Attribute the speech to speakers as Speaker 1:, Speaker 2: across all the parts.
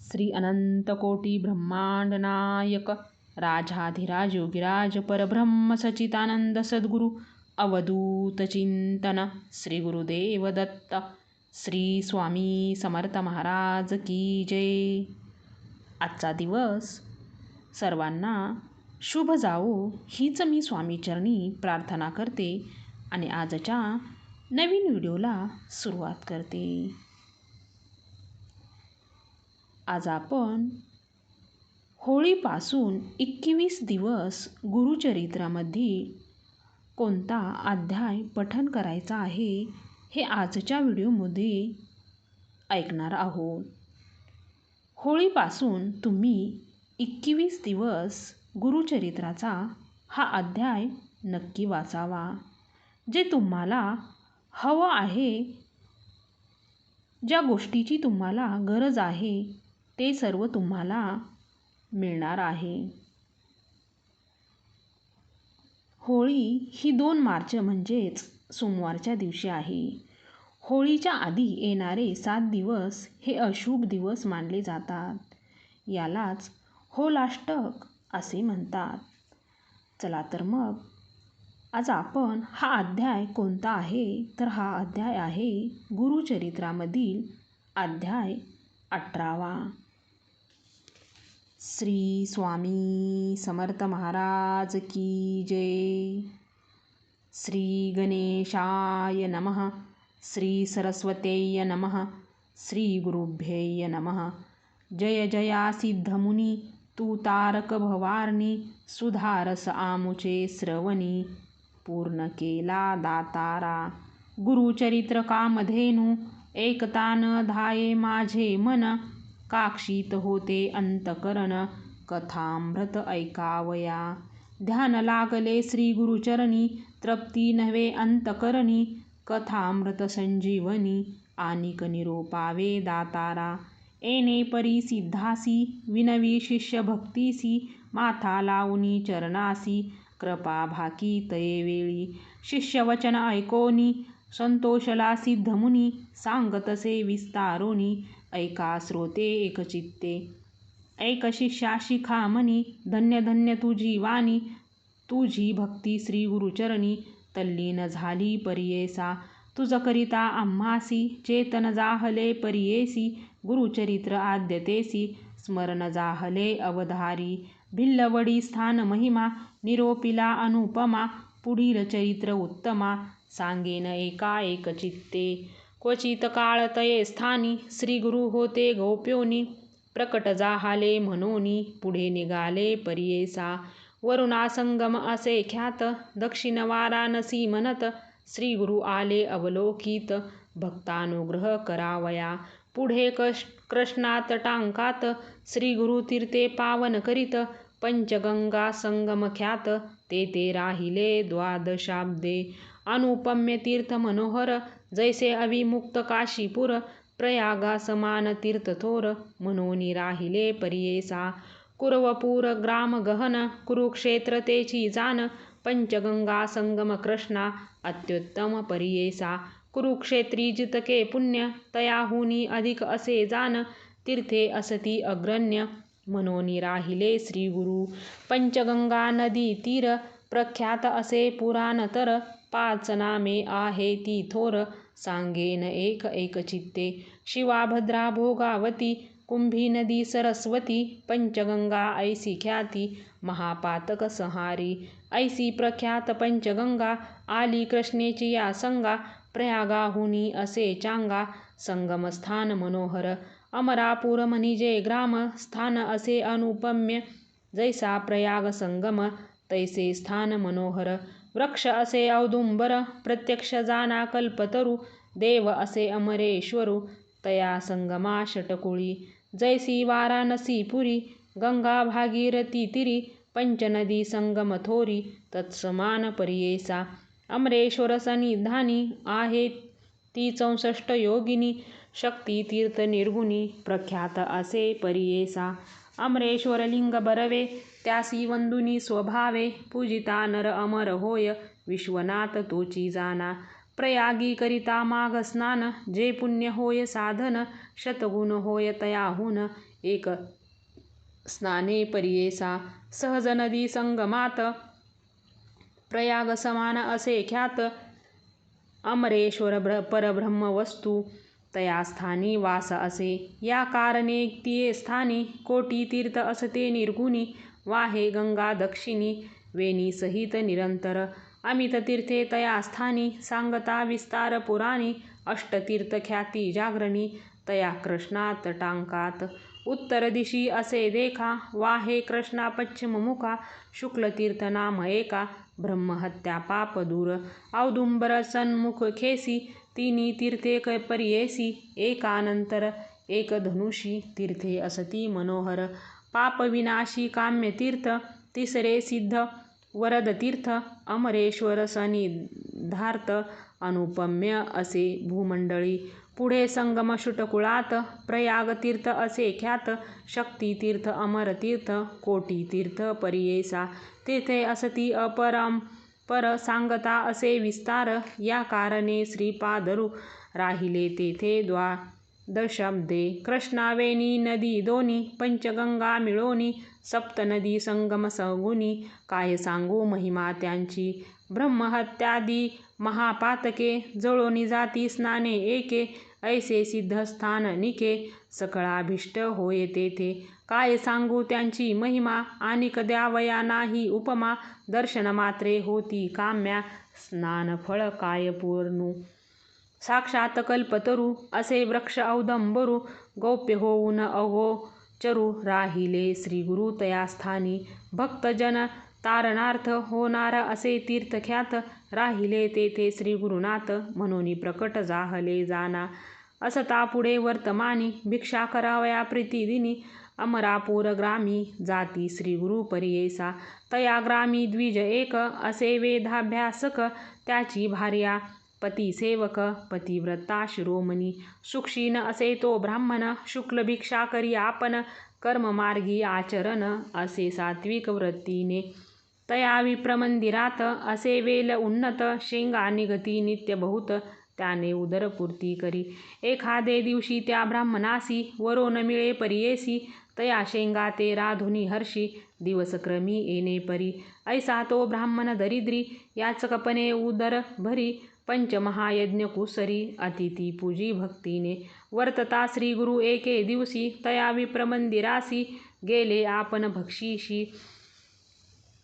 Speaker 1: श्री अनंत कोटी ब्रह्मांड नायक राजाधिराज योगिराज परब्रह्म सचितानंद सद्गुरु अवधूत चिंतन श्री गुरुदेव दत्त श्री स्वामी समर्थ महाराज की जय. आजचा दिवस सर्वांना शुभ जावो हीच मी स्वामीचरणी प्रार्थना करते आणि आजच्या नवीन व्हिडिओला सुरुवात करते. आज आपण होळीपासून 21 दिवस गुरुचरित्रामध्ये कोणता अध्याय पठण करायचा आहे हे आजच्या व्हिडिओमध्ये ऐकणार आहोत. होळीपासून तुम्ही 21 दिवस गुरुचरित्राचा हा अध्याय नक्की वाचावा. जे तुम्हाला हवं आहे, ज्या गोष्टीची तुम्हाला गरज आहे ते सर्व तुम्हाला मिळणार आहे. होळी ही 2 मार्च म्हणजेच सोमवारच्या दिवशी आहे. होळीच्या आधी येणारे 7 दिवस हे अशुभ दिवस मानले जातात. यालाच होलाष्टक असे म्हणतात. चला तर मग आज आपण हा अध्याय कोणता आहे तर हा अध्याय आहे गुरुचरित्रामधील अध्याय 18वा. श्री स्वामी समर्थ महाराज की जय. श्री गणेशाय नमः. श्री सरस्वतेय नमः. श्री गुरुभ्ये नमः. जय जया सिद्धमुनी तू तारक भवारणी सुधारस आमुचे श्रवणी पूर्ण केला दातारा गुरुचरित्र कामधेनु एकतान धाये माझे मन काक्षित होते अंतकरण कथामृत ऐकावया ध्यान लागले श्री गुरुचरणी तृप्ती नव्हे अंतकरणी कथामृत संजीवनी आनिक निरोपावे दातारा येणे परी सिद्धासी विनवी शिष्य भक्तीसी माथा लावणी चरणासी कृपा भाकी तये वेळी शिष्यवचन ऐकोनी संतोषला सिद्धमुनी सांगतसे विस्तारोनी ऐका श्रोते एकचित्ते ऐक शिष्या शिखामणी धन्य धन्य तुझी वाणी तुझी भक्ती श्री गुरुचरणी तल्लीन झाली परियेसा तुझ करिता आम्हासी चेतन जाहले परियेसी गुरुचरित्र आद्यतेसी स्मरण जाहले अवधारी भिल्लवडी स्थान महिमा निरोपिला अनुपमा पुढील चरित्र उत्तमा सांगेन एका एक चित्ते क्वचित काळ तये स्थानी श्री गुरु होते गौप्योनी प्रकट जाहाले म्हणोनी पुढे निघाले परियेसा वरुणा संगम असे ख्यात दक्षिण वाराणसी म्हणत श्री गुरु आले अवलोकित भक्तानुग्रह करावया पुढे कृष्णा तटांकात श्री गुरु तीर्थे पावन करीत पंचगंगा संगम ख्यात ते राहिले द्वादशाब्दे अनुपम्य तीर्थ मनोहर जैसे अविमुक्त काशीपूर प्रयागा समान तीर्थ थोर म्हणून राहिले परियेसा कुरवपूर ग्राम गहन कुरुक्षेत्र तेची जान पंचगंगा संगम कृष्णा अत्युत्तम परियेसा कुरुक्षेत्री जितके पुण्य तयाहुनी अधिक असे जान तीर्थे असती अग्रण्य म्हणून राहिले श्री गुरु पंचगंगा नदी तीर प्रख्यात असे पुराण तर 5 नामे आहे ती थोर सांगेन एक एक चित्ते शिवा भद्रा भोगावती कुंभी नदी सरस्वती पंचगंगा ऐसी ख्याती महापातक संहारी ऐसी प्रख्यात पंचगंगा आली कृष्णेची या संगा प्रयागाहुनी असे चांगा संगमस्थान मनोहर अमरापूर म्हणजे ग्राम स्थान असे अनुपम्य जैसा प्रयाग संगम तैसे स्थान मनोहर वृक्ष असे औदुंबर प्रत्यक्ष जाना कल्पतरू देव असे अमरेश्वरू तया संगमा षटकुळी जैसी वाराणसी पुरी गंगा भागीरथी तिरी पंचनदी संगम थोरी तत्समान परियेसा अमरेश्वर सन्निधानी आहे ती 64 योगिनी शक्ती तीर्थ निर्गुणी प्रख्यात असे परियेसा अमरेश्वर लिंग बरवे त्यासी वंदुनी स्वभावे पूजिता नर अमर होय विश्वनाथ तोची जाना प्रयागी करिता माघ स्नान, जे पुण्य होय साधन, शतगुण होय तयाहून, एक स्नाने परियेसा. सहज नदी संगमात, प्रयाग समान असे ख्यात, अमरेश्वर परब्रह्म वस्तू, तया स्थानी वास असे. या कारणे तिये स्थानी, कोटी तीर्थ असते निर्गुणी, वाहे गंगा दक्षिणी, वेणी सहित निरंतर. अमित तीर्थे तया स्थानी, सांगता विस्तार पुराणी, अष्टतीर्थ ख्याती जागरणी, तया कृष्णा तटांकात. उत्तर दिशी असे देखा, वाहे कृष्णा पश्चिम मुखा, शुक्ल तीर्थ नाम एका, ब्रह्महत्या पाप दूर. औदुंबर सन्मुख खेसी, तिनी तीर्थे परियेसी, एकानंतर एक धनुषी, तीर्थे असती मनोहर. पापविनाशी काम्यतीर्थ, तिसरे सिद्ध वरद तीर्थ, अमरेश्वर सन्निधार्थ, अनुपम्य असे भूमंडळी. पुढे संगम शुटकुळात, प्रयाग तीर्थ असे ख्यात, शक्ती तीर्थ अमर तीर्थ, कोटी तीर्थ परियेसा. तीर्थे असती अपरंपर, सांगता असे विस्तार, या कारणे श्रीपादरू राहिले तेथे द्वादशाब्दे. कृष्णा वेणी नदी दोन्ही, पंचगंगा मिळोनी, सप्तनदी संगम सगुणी, काय सांगू महिमा त्यांची. ब्रह्महत्यादी महापातके, जळोनी जाती स्नाने एके, ऐसे सिद्धस्थान निके, सकळाभीष्ट होय तेथे. काय सांगू त्यांची महिमा, आणिक द्यावया नाही उपमा, दर्शनमात्रे होती काम्या, स्नानफळ काय पुरनू. साक्षात कल्पतरू, असे वृक्ष औदंबरू, गौप्य होऊन अगोचरू, राहिले श्रीगुरू तया स्थानी. भक्तजन तारणार्थ होणार असे तीर्थख्यात, राहिले तेथे श्रीगुरुनाथ, म्हणून प्रकट जाहले जाना. असता पुढे वर्तमानी, भिक्षा करावया प्रीतिदिनी, अमरापूर ग्रामी जाती श्रीगुरु परियेसा. तया ग्रामी द्विज एक, असे वेदाभ्यासक, त्याची भार्या पतिसेवक, पतिव्रता शिरोमणी. सुक्षीण असे तो ब्राह्मण, शुक्ल भिक्षा करी आपण, कर्ममार्गी आचरण असे सात्विक वृत्तीने. तया विप्रमंदिरात, असे वेल उन्नत, शेंगा निघती नित्य बहुत, त्याने उदरपूर्ती करी. एखादे दिवशी त्या ब्राह्मणासी, वरो न मिळे परियेसी, तया शेंगा ते राधुनी हर्षी, दिवसक्रमी येणे परी. ऐसा तो ब्राह्मण दरिद्री, याचकपणे उदर भरी, पंचमहायज्ञ कुसरी, अतिथी पूजी भक्तीने. वर्तता श्रीगुरु एके दिवसी, तया विप्रमंदिरासी, गेले आपण भक्षीशी,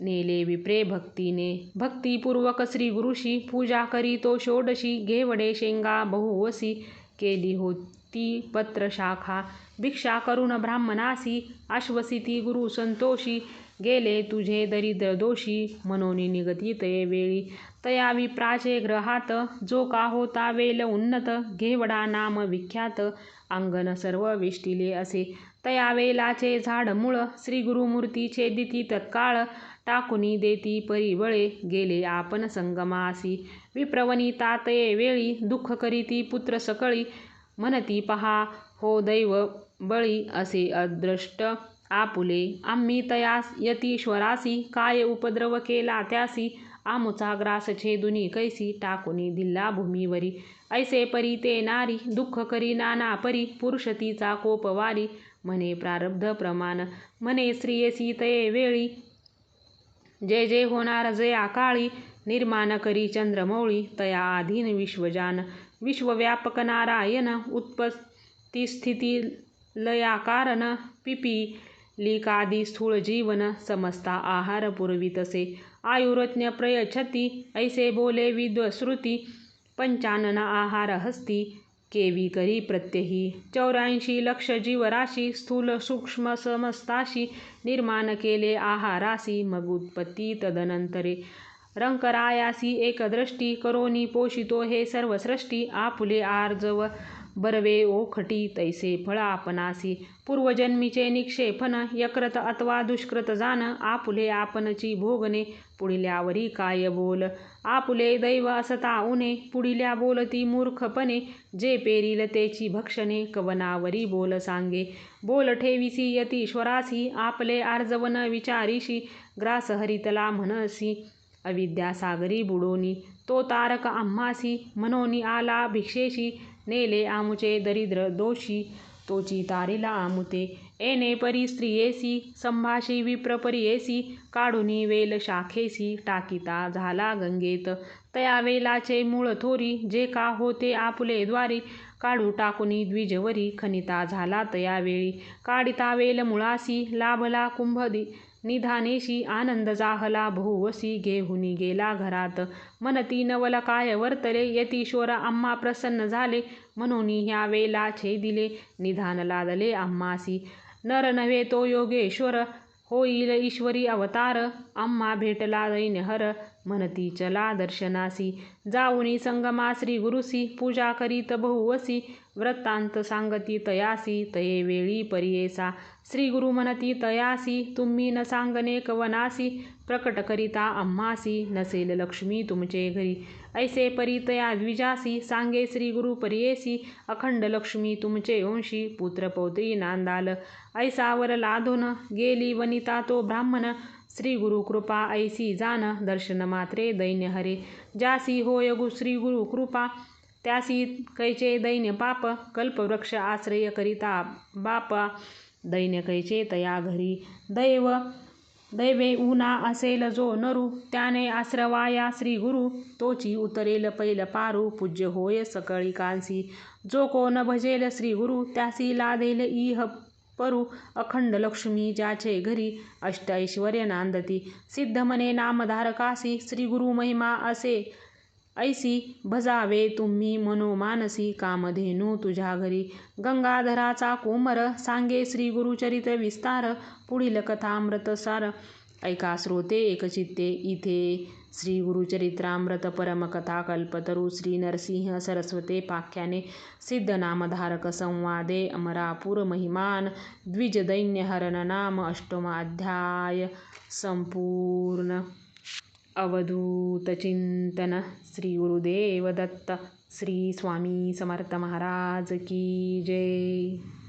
Speaker 1: नेले विप्रे भक्तीने. भक्तिपूर्वक श्रीगुरुशी, पूजा करी तो षोडशी, घेवडे शेंगा बहुवसी, केली होती पत्र शाखा. भिक्षा करून ब्राह्मणासी, आश्वसिती गुरु संतोषी, गेले तुझे दरिद्र दोषी, म्हणून निगती ते वेळी. तया विप्राचे ग्रहात, जो का होता वेल उन्नत, घेवडा नाम विख्यात, अंगण सर्व वेष्टिले असे. तया वेलाचे झाड मूळ, श्रीगुरुमूर्ती छेदिती तत्काळ, टाकुनी देती परिबळे, गेले आपण संगमासी. विप्रवनिता ते वेळी, दुःख करीती पुत्र सकळी, म्हणती पहा हो दैव बळी, असे अदृष्ट आपुले. आम्ही तया यतीश्वरासी, काय उपद्रव केला त्यासी, आमुचा ग्रास छेदुनी कैसी, टाकुनी दिल्ला भूमीवरी. ऐसे परी ते नारी, दुःख करी नाना परी, पुरुष तिचा कोपवारी, म्हणे प्रारब्ध प्रमाण. म्हणे स्त्रियसी तये वेळी, जे जे होणार जया काळी, निर्माण करी चंद्रमौळी, तया आधीन विश्वजान. विश्वव्यापक नारायण, उत्पत्तिस्थिती लयाकारण, पिपीलिकादि स्थूळ जीवन, समस्ता आहार पुरवितसे. आयुरत्न प्रयच्छती, ऐसे बोले विद्वश्रुती, पंचानन आहार हस्ती, केवी करी प्रत्यही. 84 लक्ष जीवराशी, स्थूल सूक्ष्म समस्ताशी, निर्माण केले आहारासी, मग उत्पत्ती तदनंतरे. रंकरायासी एकदृष्टी, करोनी पोषितो हे सर्व सृष्टी, आपुले आर्जव बरवे ओखटी, तैसे फळ आपणासी. पूर्वजन्मीचे निक्षेपण, यकृत अथवा दुष्कृत जाण, आपुले आपणची भोगणे, पुढिल्यावरी काय बोल. आपुले दैव असता उणे, पुढिल्या बोलती मूर्खपणे, जे पेरील तेची भक्षणे, कवनावरी बोल सांगे. बोल ठेविसी यतीश्वरासी, आपले आर्जवन विचारिशी, ग्रास हरितला म्हणसी, अविद्या सागरी बुडोनी तो तारक आम्हासी मनोनी आला भिक्षेशी नेले आमुचे दरिद्र दोषी तोची तारिला आमुते एने परी स्त्रियेसी संभाषी विप्र परियेसी काढुनी वेल शाखेसी टाकीता झाला गंगेत तया वेलाचे मूळ थोरी जे का होते आपुले द्वारी काढू टाकुनी द्विजवरी खनिता झाला तया वेळी काढिता वेल मुळासी लाभला निधानेशी आनंद जाहला बहुवसी घेहुनी गेला घरात मनती नवल काय वर्तले यतीश्वर आम्हा प्रसन्न झाले म्हणून ह्या वेला छेदिले निधान लादले आम्हासी नर नव्हे तो योगेश्वर होईल ईश्वरी अवतार आम्हा भेटला दैन्यहर म्हणती चला दर्शनासी जाऊनी संगमा श्री गुरुसी पूजा करीत बहुवसी वृत्तांत सांगती तयासी तये वेळी परियेसा श्री गुरु म्हणती तयासी तुम्ही न सांगणे कवनासी प्रकट करिता आम्हासी नसेल लक्ष्मी तुमचे घरी ऐसे परितया द्विजासी सांगे श्री गुरु परियेसी अखंड लक्ष्मी तुमचे अंशी पुत्र पौत्री नांदाल ऐसा वर लाधून गेली वनिता तो ब्राह्मण श्री गुरु कृपा ऐसी जान दर्शन मात्रे दैन्य हरे जासी होय श्री गुरु कृपा त्यासी कैचे दैन्य पाप कल्पवृक्ष आश्रय करिता बापा दैन्य कैचे तया घरी दैवे उना असेल जो नरू त्याने आश्रवाया श्री गुरु तोची उतरेल पैल पारू पूज्य होय सकळी कांसी जो कोण भजेल श्री गुरु त्यासी लादेल इह परू अखंड लक्ष्मी ज्याचे घरी अष्ट ऐश्वर्य नांदती सिद्ध मने नामधारकासी श्री गुरु महिमा असे ऐसी भजावे तुम्ही मनोमानसी कामधेनू तुझ्या घरी गंगाधराचा कोमर सांगे श्री गुरुचरित विस्तार पुढील कथामृत सार ऐका श्रोते एकचित्ते इथे श्री गुरुचरित्रामृत परमकथा कल्पतरू श्री नरसिंह सरस्वते पाख्याने सिद्ध नामधारक संवादे अमरापूर महिमान द्विज दैन्य हरण नाम अष्टमाध्याय संपूर्ण अवधूत चिंतन श्री गुरुदेव दत्त श्री स्वामी समर्थ महाराज की जय।